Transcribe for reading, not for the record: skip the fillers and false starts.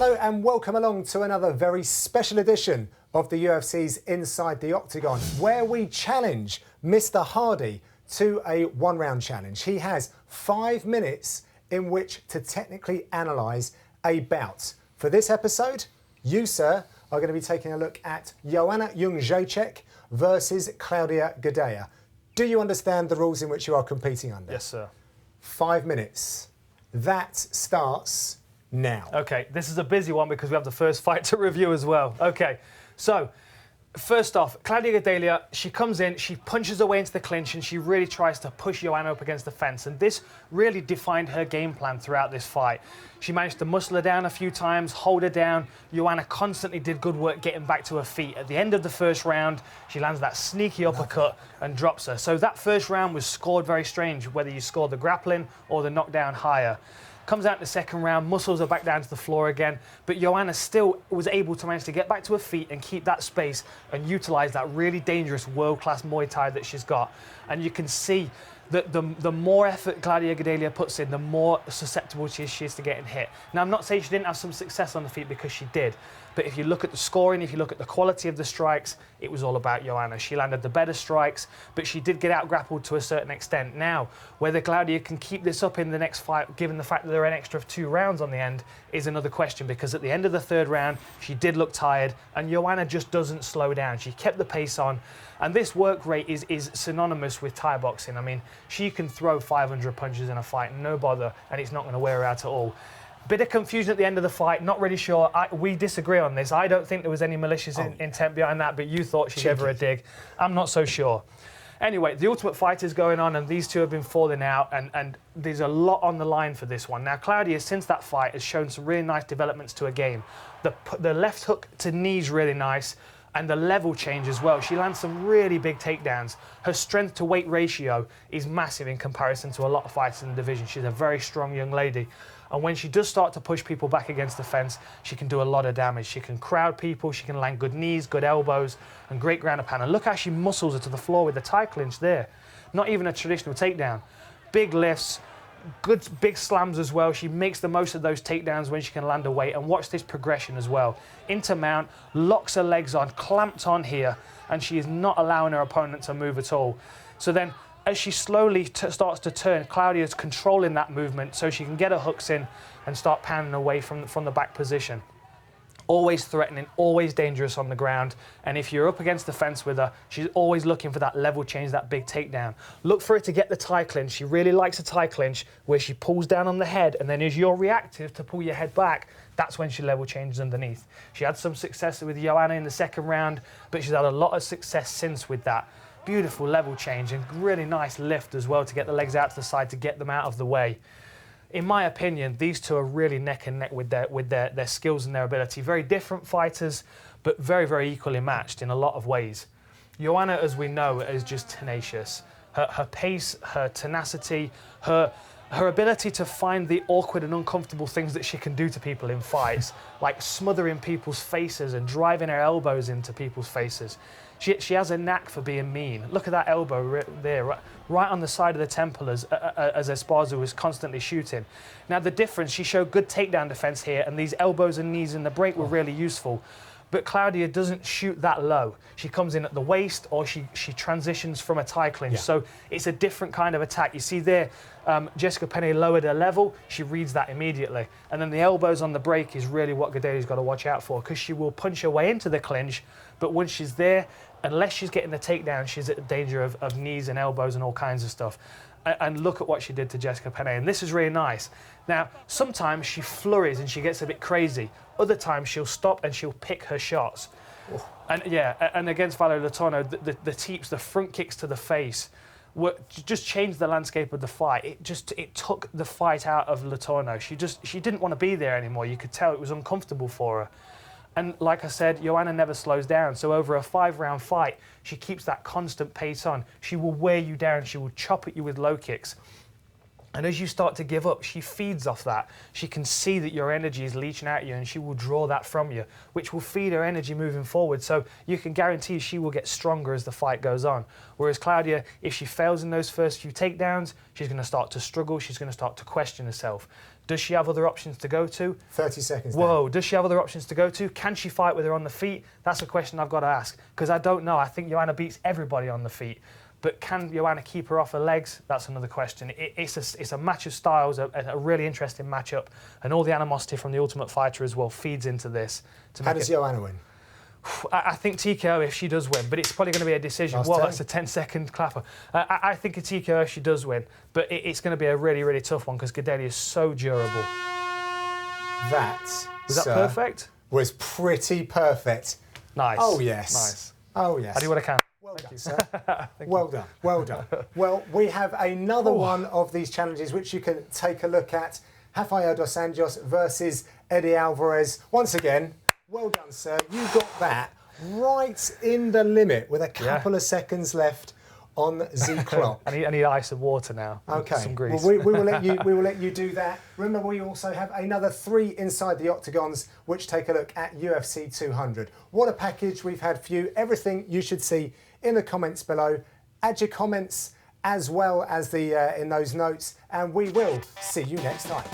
Hello and welcome along to another very special edition of the UFC's Inside the Octagon, where we challenge Mr. Hardy to a one-round challenge. He has 5 minutes in which to technically analyse a bout. For this episode, you, sir, are going to be taking a look at Joanna Jedrzejczyk versus Claudia Gadelha. Do you understand the rules in which you are competing under? Yes, sir. 5 minutes. That starts now. Okay, this is a busy one because we have the first fight to review as well. Okay, so first off, Claudia Gadelha, she comes in, she punches away into the clinch and she really tries to push Joanna up against the fence, and this really defined her game plan throughout this fight. She managed to muscle her down a few times, hold her down. Joanna constantly did good work getting back to her feet. At the end of the first round, she lands that sneaky uppercut and drops her. So that first round was scored very strange, whether you scored the grappling or the knockdown higher. Comes out in the second round, muscles her back down to the floor again, but Joanna still was able to manage to get back to her feet and keep that space and utilise that really dangerous world-class Muay Thai that she's got. And you can see that the more effort Claudia Gadelha puts in, the more susceptible she is to getting hit. Now, I'm not saying she didn't have some success on the feet, because she did. But if you look at the scoring, if you look at the quality of the strikes, it was all about Joanna. She landed the better strikes, but she did get out-grappled to a certain extent. Now, whether Claudia can keep this up in the next fight, given the fact that there are an extra 2 rounds on the end, is another question, because at the end of the third round, she did look tired, and Joanna just doesn't slow down. She kept the pace on. And this work rate is synonymous with Thai boxing. I mean, she can throw 500 punches in a fight, no bother, and it's not going to wear her out at all. Bit of confusion at the end of the fight, not really sure. We disagree on this. I don't think there was any malicious intent behind that, but you thought she gave her a dig. I'm not so sure. Anyway, the Ultimate Fighter's going on, and these two have been falling out, and there's a lot on the line for this one. Now, Claudia, since that fight, has shown some really nice developments to her game. The left hook to knee's really nice, and the level change as well. She lands some really big takedowns. Her strength to weight ratio is massive in comparison to a lot of fighters in the division. She's a very strong young lady. And when she does start to push people back against the fence, she can do a lot of damage. She can crowd people, she can land good knees, good elbows, and great ground and pound. And look how she muscles her to the floor with the Thai clinch there. Not even a traditional takedown. Big lifts, good big slams as well. She makes the most of those takedowns when she can land a weight. And watch this progression as well. Into mount, locks her legs on, clamped on here, and she is not allowing her opponent to move at all. So then, as she slowly starts to turn, Claudia's controlling that movement so she can get her hooks in and start pounding away from the back position. Always threatening, always dangerous on the ground. And if you're up against the fence with her, she's always looking for that level change, that big takedown. Look for her to get the Thai clinch. She really likes a Thai clinch where she pulls down on the head, and then as you're reactive to pull your head back, that's when she level changes underneath. She had some success with Joanna in the second round, but she's had a lot of success since with that. Beautiful level change and really nice lift as well to get the legs out to the side to get them out of the way. In my opinion, these two are really neck and neck with their skills and their ability. Very different fighters, but very, very equally matched in a lot of ways. Joanna, as we know, is just tenacious. Her pace, her tenacity, her ability to find the awkward and uncomfortable things that she can do to people in fights, like smothering people's faces and driving her elbows into people's faces. She has a knack for being mean. Look at that elbow there, right on the side of the temple as Esparza was constantly shooting. Now the difference, she showed good takedown defense here, and these elbows and knees in the break were really useful. But Claudia doesn't shoot that low. She comes in at the waist, or she transitions from a Thai clinch. Yeah. So it's a different kind of attack. You see there, Jessica Penne lowered her level. She reads that immediately. And then the elbows on the break is really what Gadelha's got to watch out for, because she will punch her way into the clinch, but once she's there, unless she's getting the takedown, she's at danger of knees and elbows and all kinds of stuff. And look at what she did to Jessica Penne, and this is really nice. Now, sometimes she flurries and she gets a bit crazy. Other times she'll stop and she'll pick her shots. Oh. And yeah, and against Valerio Letourneau, the teeps, the front kicks to the face, just changed the landscape of the fight. It took the fight out of Letourneau. She didn't want to be there anymore. You could tell it was uncomfortable for her. And like I said, Joanna never slows down. So over a 5-round fight, she keeps that constant pace on. She will wear you down. She will chop at you with low kicks. And as you start to give up, she feeds off that. She can see that your energy is leaching out you, and she will draw that from you, which will feed her energy moving forward. So you can guarantee she will get stronger as the fight goes on. Whereas Claudia, if she fails in those first few takedowns, she's going to start to struggle. She's going to start to question herself. Does she have other options to go to? 30 seconds. Whoa, down. does she have other options to go to? Can she fight with her on the feet? That's a question I've got to ask, because I don't know. I think Joanna beats everybody on the feet. But can Joanna keep her off her legs? That's another question. It's a match of styles, a really interesting matchup, and all the animosity from the Ultimate Fighter as well feeds into this. How does Joanna win? I think TKO if she does win, but it's probably going to be a decision. Well, that's a 10-second clapper. I think a TKO if she does win, but it's going to be a really, really tough one because Gadelha is so durable. That was that perfect? Was pretty perfect. Nice. Oh yes. Nice. Oh yes. I do what I can. Well done, sir. Well done. Well done. Well, we have another one of these challenges which you can take a look at. Rafael dos Anjos versus Eddie Alvarez. Once again, well done, sir. You got that right in the limit with a couple of seconds left on the clock. I need ice and water now. Okay. Some grease. Well, we will let you do that. Remember, we also have another 3 inside the octagons, which take a look at UFC 200. What a package we've had for you. Everything you should see in the comments below. Add your comments as well as in those notes, and we will see you next time.